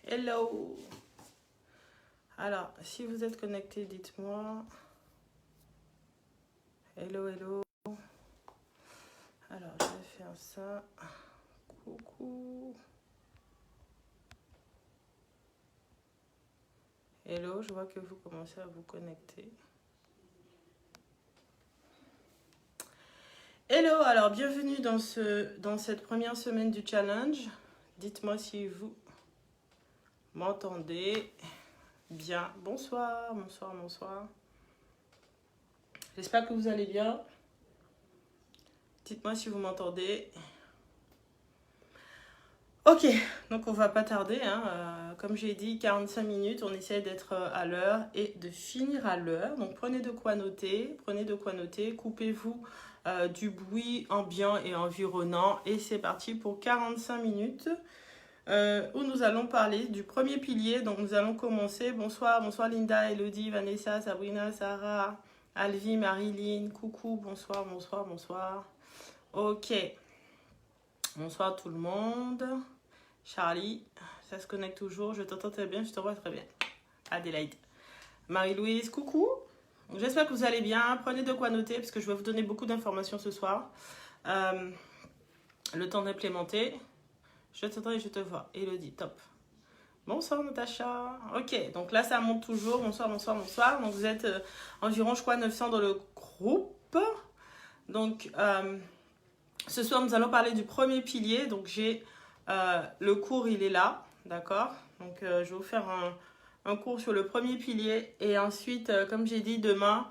Hello. Alors, si vous êtes connecté, dites-moi. Hello, hello. Alors, je vais faire ça. Coucou. Hello, je vois que vous commencez à vous connecter. Hello, alors bienvenue dans cette première semaine du challenge. Dites-moi si vous m'entendez bien. Bonsoir, bonsoir, bonsoir. J'espère que vous allez bien. Dites-moi si vous m'entendez. Ok, donc on va pas tarder. Comme j'ai dit, 45 minutes. On essaie d'être à l'heure et de finir à l'heure. Donc prenez de quoi noter. Coupez-vous du bruit ambiant et environnant. Et c'est parti pour 45 minutes. Où nous allons parler du premier pilier. Donc nous allons commencer. Bonsoir, bonsoir Linda, Elodie, Vanessa, Sabrina, Sarah, Alvi, Marilyn, coucou, bonsoir, bonsoir, bonsoir. Ok. Bonsoir tout le monde. Charlie, ça se connecte toujours. Je t'entends très bien, je te vois très bien. Adélaïde. Marie-Louise, coucou. J'espère que vous allez bien. Prenez de quoi noter parce que je vais vous donner beaucoup d'informations ce soir. Le temps d'implémenter. Je t'entends et je te vois. Elodie, top. Bonsoir Natacha. Ok, donc là ça monte toujours. Bonsoir, bonsoir, bonsoir. Donc vous êtes environ, je crois, 900 dans le groupe. Donc ce soir nous allons parler du premier pilier. Donc j'ai le cours, il est là, d'accord. Donc je vais vous faire un cours sur le premier pilier. Et ensuite, comme j'ai dit, demain,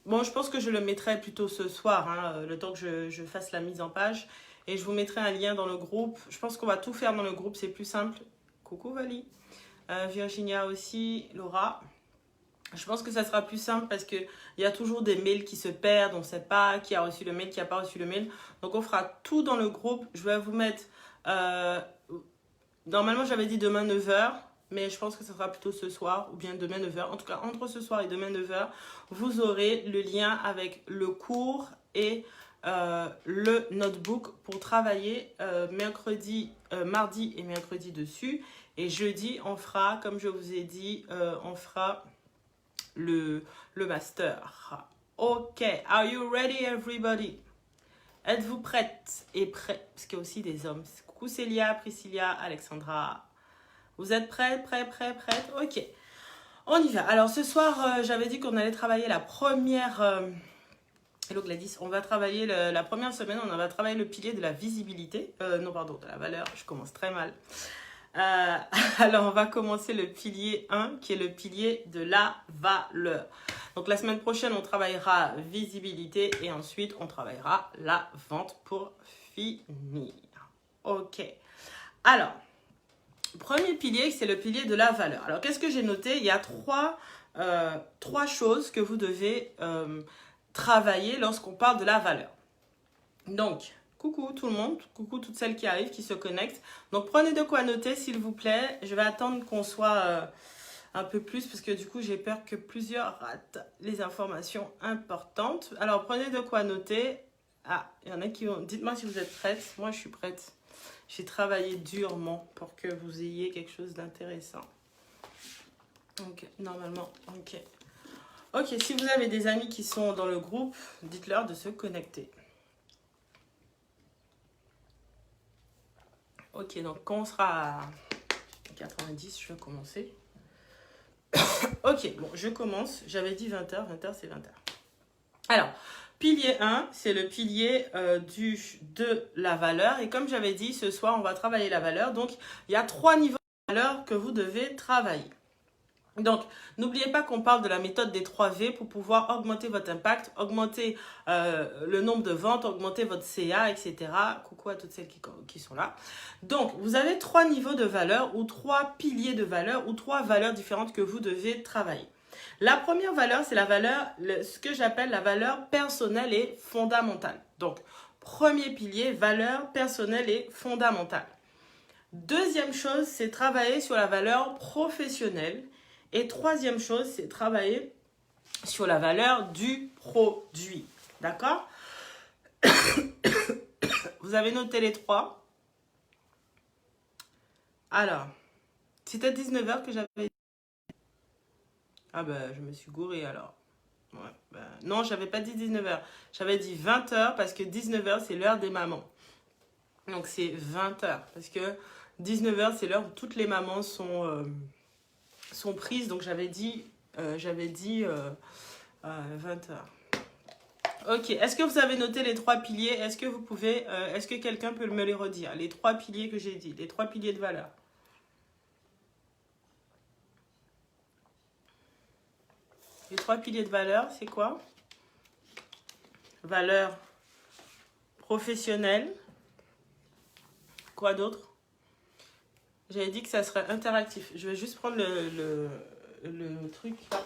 bon, je pense que je le mettrai plutôt ce soir, le temps que je fasse la mise en page. Et je vous mettrai un lien dans le groupe. Je pense qu'on va tout faire dans le groupe, c'est plus simple. Coucou Vali. Virginia aussi, Laura. Je pense que ça sera plus simple parce qu'il y a toujours des mails qui se perdent. On ne sait pas qui a reçu le mail, qui n'a pas reçu le mail. Donc on fera tout dans le groupe. Je vais vous mettre... normalement j'avais dit demain 9h. Mais je pense que ça sera plutôt ce soir ou bien demain 9h. En tout cas, entre ce soir et demain 9h, vous aurez le lien avec le cours et le notebook pour travailler mardi et mercredi dessus. Et jeudi, on fera, comme je vous ai dit, on fera le master. Ok, are you ready everybody? Êtes-vous prête et prêt? Parce qu'il y a aussi des hommes. Coucou Célia, Priscilla, Alexandra. Vous êtes prêts? Ok. On y va. Alors ce soir, j'avais dit qu'on allait travailler la première... Hello Gladys. On va travailler la première semaine, on va travailler le pilier de la visibilité. Non, pardon, de la valeur. Je commence très mal. Alors on va commencer le pilier 1 qui est le pilier de la valeur. Donc la semaine prochaine, on travaillera visibilité et ensuite on travaillera la vente pour finir. Ok. Alors... premier pilier, c'est le pilier de la valeur. Alors, qu'est-ce que j'ai noté? Il y a trois choses que vous devez travailler lorsqu'on parle de la valeur. Donc, coucou tout le monde, coucou toutes celles qui arrivent, qui se connectent. Donc, prenez de quoi noter, s'il vous plaît. Je vais attendre qu'on soit un peu plus parce que du coup, j'ai peur que plusieurs ratent les informations importantes. Alors, prenez de quoi noter. Ah, il y en a qui ont... Dites-moi si vous êtes prêtes. Moi, je suis prête. J'ai travaillé durement pour que vous ayez quelque chose d'intéressant. Donc, normalement, ok. Ok, si vous avez des amis qui sont dans le groupe, dites-leur de se connecter. Ok, donc quand on sera à 90, je vais commencer. Ok, bon, je commence. J'avais dit 20h, 20h c'est 20h. Alors... pilier 1, c'est le pilier de la valeur. Et comme j'avais dit, ce soir, on va travailler la valeur. Donc, il y a 3 niveaux de valeur que vous devez travailler. Donc, n'oubliez pas qu'on parle de la méthode des 3 V pour pouvoir augmenter votre impact, augmenter le nombre de ventes, augmenter votre CA, etc. Coucou à toutes celles qui sont là. Donc, vous avez 3 niveaux de valeur ou 3 piliers de valeur ou 3 valeurs différentes que vous devez travailler. La première valeur, c'est la valeur, ce que j'appelle la valeur personnelle et fondamentale. Donc, premier pilier, valeur personnelle et fondamentale. Deuxième chose, c'est travailler sur la valeur professionnelle. Et troisième chose, c'est travailler sur la valeur du produit. D'accord? Vous avez noté les 3? Alors, C'était 19h que j'avais... Ah ben, je me suis gourée alors. Ouais, ben, non, j'avais pas dit 19h. J'avais dit 20h parce que 19h, c'est l'heure des mamans. Donc, c'est 20h. Parce que 19h, c'est l'heure où toutes les mamans sont prises. Donc, j'avais dit 20h. Ok, est-ce que vous avez noté les 3 piliers? Est-ce que vous pouvez, est-ce que quelqu'un peut me les redire? Les 3 piliers que j'ai dit, les 3 piliers de valeur. Les 3 piliers de valeur, c'est quoi? Valeur professionnelle. Quoi d'autre? J'avais dit que ça serait interactif. Je vais juste prendre le truc là.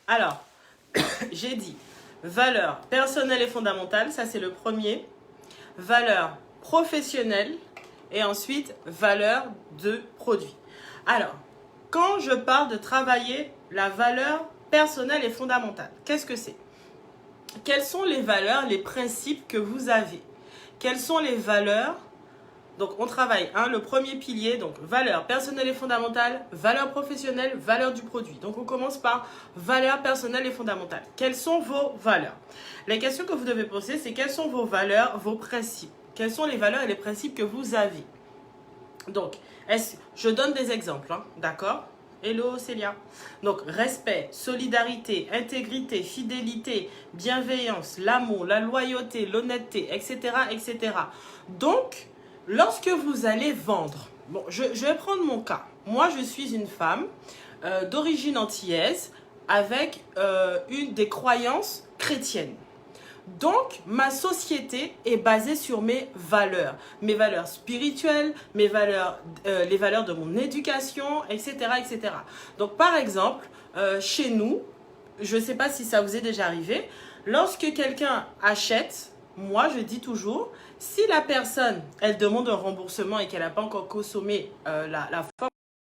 Alors, j'ai dit valeur personnelle et fondamentale, ça c'est le premier. Valeur professionnelle et ensuite valeur de produit. Alors, quand je parle de travailler la valeur personnelle et fondamentale, qu'est-ce que c'est? Quelles sont les valeurs, les principes que vous avez? Quelles sont les valeurs? Donc, on travaille, le premier pilier, donc valeur personnelle et fondamentale, valeur professionnelle, valeur du produit. Donc, on commence par valeur personnelle et fondamentale. Quelles sont vos valeurs? La question que vous devez poser, c'est quelles sont vos valeurs, vos principes? Quelles sont les valeurs et les principes que vous avez? Donc, je donne des exemples, d'accord? Hello Célia. Donc, respect, solidarité, intégrité, fidélité, bienveillance, l'amour, la loyauté, l'honnêteté, etc., etc. Donc, lorsque vous allez vendre, bon, je vais prendre mon cas. Moi, je suis une femme d'origine antillaise avec des croyances chrétiennes. Donc, ma société est basée sur mes valeurs spirituelles, les valeurs de mon éducation, etc., etc. Donc, par exemple, chez nous, je ne sais pas si ça vous est déjà arrivé, lorsque quelqu'un achète, moi, je dis toujours, si la personne, elle demande un remboursement et qu'elle n'a pas encore consommé la forme,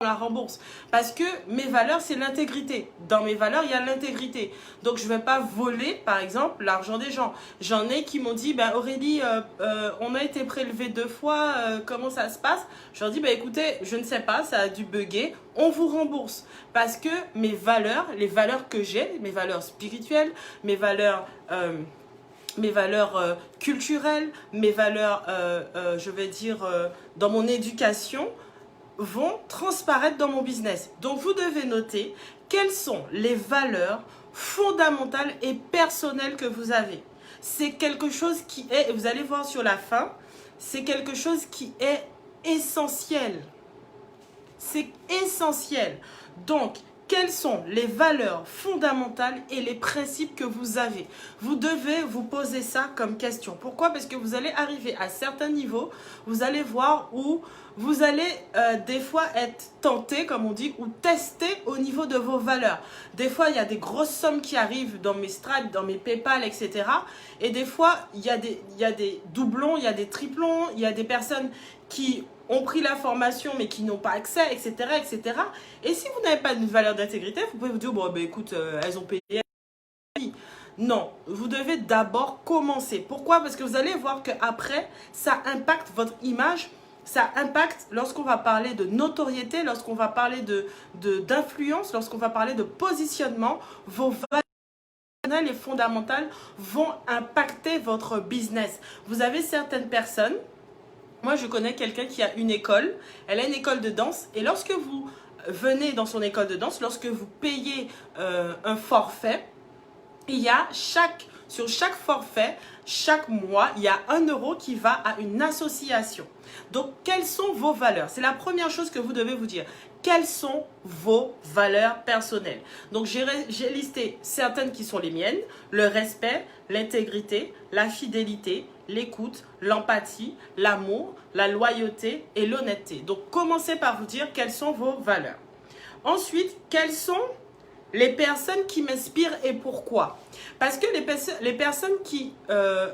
on la rembourse. Parce que mes valeurs, c'est l'intégrité. Dans mes valeurs, il y a l'intégrité. Donc, je ne vais pas voler, par exemple, l'argent des gens. J'en ai qui m'ont dit, Aurélie, on a été prélevé 2 fois, comment ça se passe? Je leur dis, écoutez, je ne sais pas, ça a dû bugger, on vous rembourse. Parce que mes valeurs, les valeurs que j'ai, mes valeurs spirituelles, mes valeurs culturelles, mes valeurs, je vais dire, dans mon éducation, vont transparaître dans mon business. Donc, vous devez noter quelles sont les valeurs fondamentales et personnelles que vous avez. C'est quelque chose qui est, vous allez voir sur la fin, c'est quelque chose qui est essentiel. C'est essentiel. Donc, quelles sont les valeurs fondamentales et les principes que vous avez? Vous devez vous poser ça comme question. Pourquoi? Parce que vous allez arriver à certains niveaux, vous allez voir où vous allez des fois être tenté, comme on dit, ou testé au niveau de vos valeurs. Des fois, il y a des grosses sommes qui arrivent dans mes Stripe, dans mes PayPal, etc. Et des fois, il y a des doublons, il y a des triplons, il y a des personnes qui ont pris la formation mais qui n'ont pas accès, etc., etc. Et si vous n'avez pas une valeur d'intégrité, vous pouvez vous dire, bon, écoute, elles ont payé. Non, vous devez d'abord commencer. Pourquoi? Parce que vous allez voir qu'après, ça impacte votre image, ça impacte lorsqu'on va parler de notoriété, lorsqu'on va parler d'influence, lorsqu'on va parler de positionnement, vos valeurs et fondamentales vont impacter votre business. Vous avez certaines personnes, moi je connais quelqu'un qui a une école, elle a une école de danse et lorsque vous venez dans son école de danse, lorsque vous payez un forfait, il y a sur chaque forfait, chaque mois, il y a 1 euro qui va à une association. Donc, quelles sont vos valeurs? C'est la première chose que vous devez vous dire. Quelles sont vos valeurs personnelles? Donc, j'ai listé certaines qui sont les miennes. Le respect, l'intégrité, la fidélité, l'écoute, l'empathie, l'amour, la loyauté et l'honnêteté. Donc, commencez par vous dire quelles sont vos valeurs. Ensuite, quelles sont les personnes qui m'inspirent et pourquoi? Parce que les personnes qui...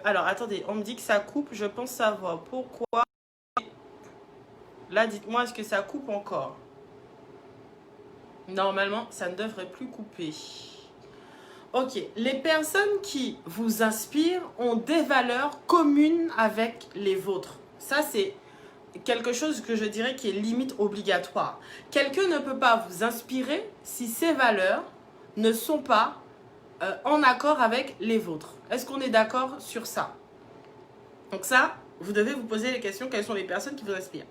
alors, attendez, on me dit que ça coupe. Je pense savoir pourquoi. Là, dites-moi, est-ce que ça coupe encore? Normalement, ça ne devrait plus couper. Ok, les personnes qui vous inspirent ont des valeurs communes avec les vôtres. Ça, c'est quelque chose que je dirais qui est limite obligatoire. Quelqu'un ne peut pas vous inspirer si ses valeurs ne sont pas en accord avec les vôtres. Est-ce qu'on est d'accord sur ça? Donc ça, vous devez vous poser les questions, quelles sont les personnes qui vous inspirent.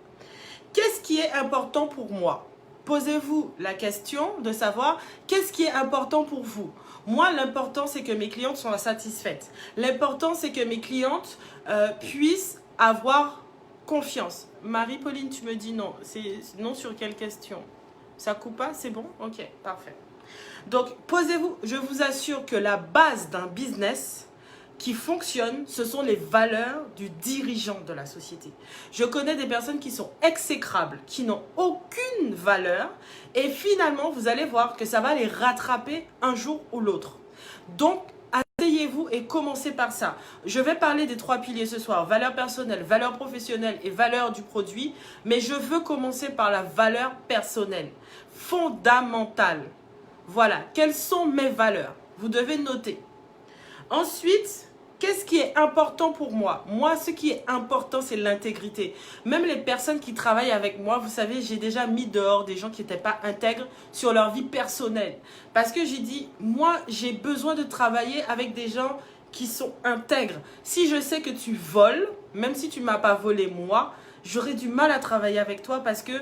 Qu'est-ce qui est important pour moi? Posez-vous la question de savoir qu'est-ce qui est important pour vous. Moi, l'important, c'est que mes clientes soient satisfaites. L'important, c'est que mes clientes puissent avoir confiance. Marie-Pauline, tu me dis non. C'est non sur quelle question? Ça coupe pas? C'est bon? Ok, parfait. Donc, posez-vous, je vous assure que la base d'un business qui fonctionne, ce sont les valeurs du dirigeant de la société. Je connais des personnes qui sont exécrables, qui n'ont aucune valeur et finalement, vous allez voir que ça va les rattraper un jour ou l'autre. Donc, asseyez-vous et commencez par ça. Je vais parler des 3 piliers ce soir, valeur personnelle, valeur professionnelle et valeur du produit, mais je veux commencer par la valeur personnelle, fondamentale. Voilà, quelles sont mes valeurs? Vous devez noter. Ensuite, qu'est-ce qui est important pour moi? Moi, ce qui est important, c'est l'intégrité. Même les personnes qui travaillent avec moi, vous savez, j'ai déjà mis dehors des gens qui n'étaient pas intègres sur leur vie personnelle. Parce que j'ai dit, moi, j'ai besoin de travailler avec des gens qui sont intègres. Si je sais que tu voles, même si tu ne m'as pas volé moi, j'aurais du mal à travailler avec toi parce que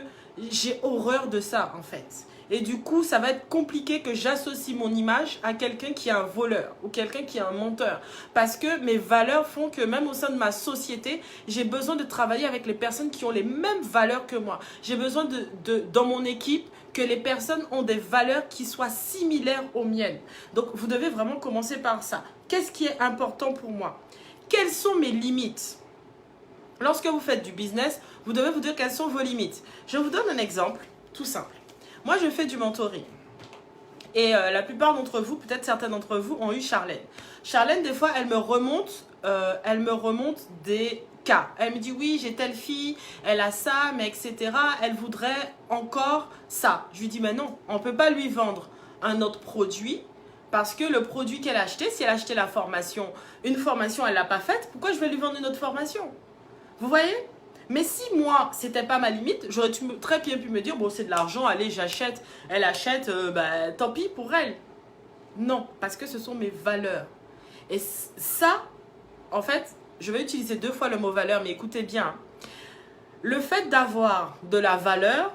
j'ai horreur de ça, en fait. Et du coup, ça va être compliqué que j'associe mon image à quelqu'un qui est un voleur ou quelqu'un qui est un menteur. Parce que mes valeurs font que même au sein de ma société, j'ai besoin de travailler avec les personnes qui ont les mêmes valeurs que moi. J'ai besoin dans mon équipe que les personnes ont des valeurs qui soient similaires aux miennes. Donc, vous devez vraiment commencer par ça. Qu'est-ce qui est important pour moi? Quelles sont mes limites? Lorsque vous faites du business, vous devez vous dire quelles sont vos limites. Je vous donne un exemple tout simple. Moi, je fais du mentoring. Et la plupart d'entre vous, peut-être certains d'entre vous, ont eu Charlène. Charlène, des fois, elle me remonte des cas. Elle me dit, oui, j'ai telle fille, elle a ça, mais etc. Elle voudrait encore ça. Je lui dis, mais non, on ne peut pas lui vendre un autre produit parce que le produit qu'elle a acheté, si elle a acheté la formation, une formation, elle ne l'a pas faite, pourquoi je vais lui vendre une autre formation? Vous voyez? Mais si moi, c'était pas ma limite, j'aurais très bien pu me dire, bon, c'est de l'argent, allez, j'achète. Elle achète, tant pis pour elle. Non, parce que ce sont mes valeurs. Et ça, en fait, je vais utiliser 2 fois le mot valeur, mais écoutez bien. Le fait d'avoir de la valeur,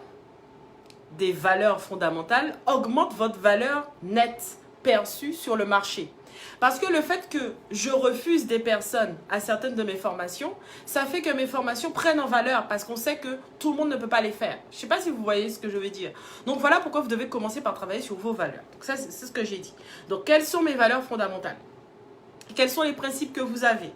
des valeurs fondamentales, augmente votre valeur nette perçue sur le marché. Parce que le fait que je refuse des personnes à certaines de mes formations, ça fait que mes formations prennent en valeur parce qu'on sait que tout le monde ne peut pas les faire. Je ne sais pas si vous voyez ce que je veux dire. Donc voilà pourquoi vous devez commencer par travailler sur vos valeurs. Donc ça, c'est ce que j'ai dit. Donc quelles sont mes valeurs fondamentales? Quels sont les principes que vous avez?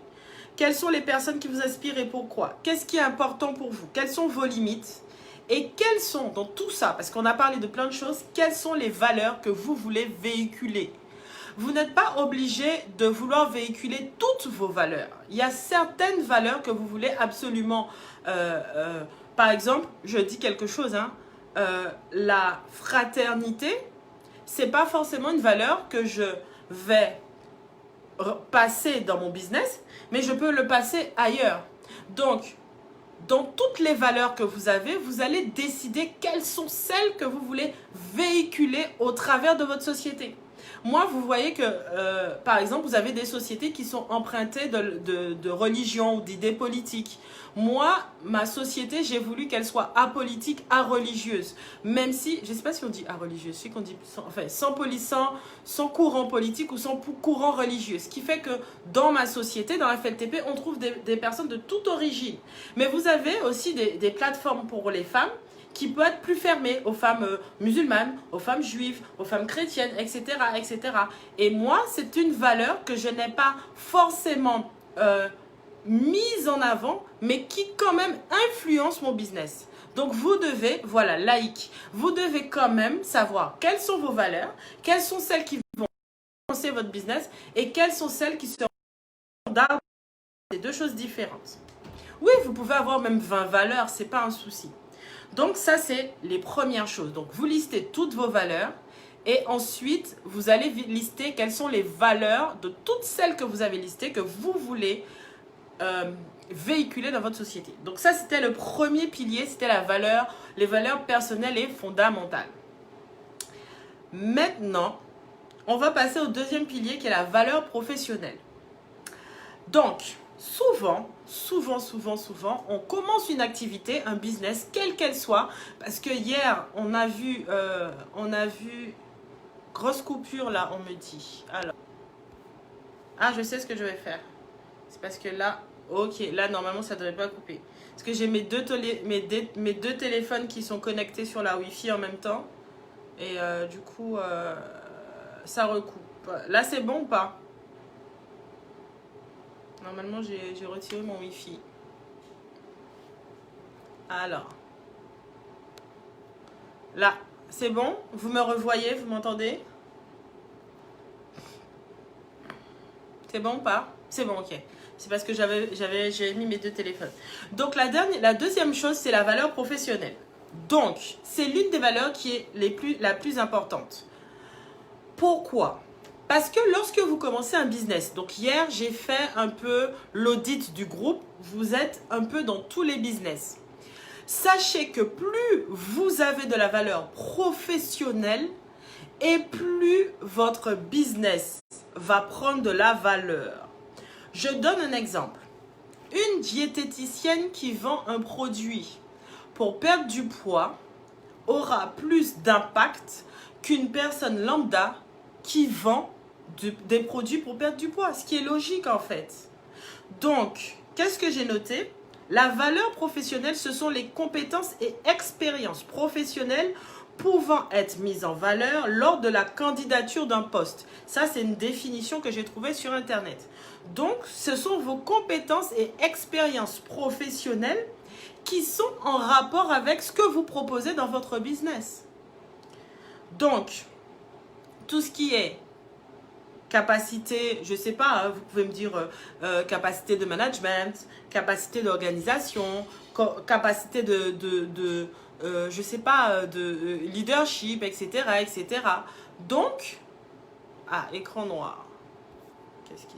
Quelles sont les personnes qui vous inspirent et pourquoi? Qu'est-ce qui est important pour vous? Quelles sont vos limites? Et quelles sont, dans tout ça, parce qu'on a parlé de plein de choses, quelles sont les valeurs que vous voulez véhiculer? Vous n'êtes pas obligé de vouloir véhiculer toutes vos valeurs. Il y a certaines valeurs que vous voulez absolument. Par exemple, je dis quelque chose, la fraternité, ce n'est pas forcément une valeur que je vais passer dans mon business, mais je peux le passer ailleurs. Donc, dans toutes les valeurs que vous avez, vous allez décider quelles sont celles que vous voulez véhiculer au travers de votre société. Moi, vous voyez que, par exemple, vous avez des sociétés qui sont empruntées de religion ou d'idées politiques. Moi, ma société, j'ai voulu qu'elle soit apolitique, areligieuse. Même si, je ne sais pas si on dit areligieuse, je sais qu'on dit sans courant politique ou sans courant religieux. Ce qui fait que dans ma société, dans la FLTP, on trouve des personnes de toute origine. Mais vous avez aussi des plateformes pour les femmes qui peut être plus fermée aux femmes musulmanes, aux femmes juives, aux femmes chrétiennes, etc. etc. Et moi, c'est une valeur que je n'ai pas forcément mise en avant, mais qui quand même influence mon business. Donc, vous devez, voilà, laïque, vous devez quand même savoir quelles sont vos valeurs, quelles sont celles qui vont influencer votre business et quelles sont celles qui seront standards. C'est 2 choses différentes. Oui, vous pouvez avoir même 20 valeurs, c'est pas un souci. Donc, ça, c'est les premières choses. Donc, vous listez toutes vos valeurs Et ensuite, vous allez lister quelles sont les valeurs de toutes celles que vous avez listées que vous voulez véhiculer dans votre société. Donc ça, c'était le premier pilier, c'était les valeurs personnelles et fondamentales. Maintenant, on va passer au deuxième pilier qui est la valeur professionnelle. Donc, souvent, on commence une activité, un business, quelle qu'elle soit, parce que hier, on a vu grosse coupure là, on me dit. Alors, je sais ce que je vais faire. C'est parce que là, ok, là, normalement, ça ne devrait pas couper. Parce que j'ai mes deux téléphones qui sont connectés sur la Wi-Fi en même temps. Et du coup, ça recoupe. Là, c'est bon ou pas? Normalement, j'ai retiré mon Wi-Fi. Alors. Là, c'est bon? Vous me revoyez? Vous m'entendez? C'est bon ou pas? C'est bon, ok. C'est parce que j'avais mis mes deux téléphones. Donc, la deuxième chose, c'est la valeur professionnelle. Donc, c'est l'une des valeurs qui est la plus importante. Pourquoi? Parce que lorsque vous commencez un business, donc hier, j'ai fait un peu l'audit du groupe. Vous êtes un peu dans tous les business. Sachez que plus vous avez de la valeur professionnelle et plus votre business va prendre de la valeur. Je donne un exemple. Une diététicienne qui vend un produit pour perdre du poids aura plus d'impact qu'une personne lambda qui vend des produits pour perdre du poids, ce qui est logique en fait. Donc, qu'est-ce que j'ai noté? La valeur professionnelle, ce sont les compétences et expériences professionnelles pouvant être mises en valeur lors de la candidature d'un poste. Ça, c'est une définition que j'ai trouvée sur Internet. Donc, ce sont vos compétences et expériences professionnelles qui sont en rapport avec ce que vous proposez dans votre business. Donc, tout ce qui est capacité, je ne sais pas, vous pouvez me dire capacité de management, capacité d'organisation, capacité je sais pas, de leadership, etc., etc. Donc, écran noir. Qu'est-ce qui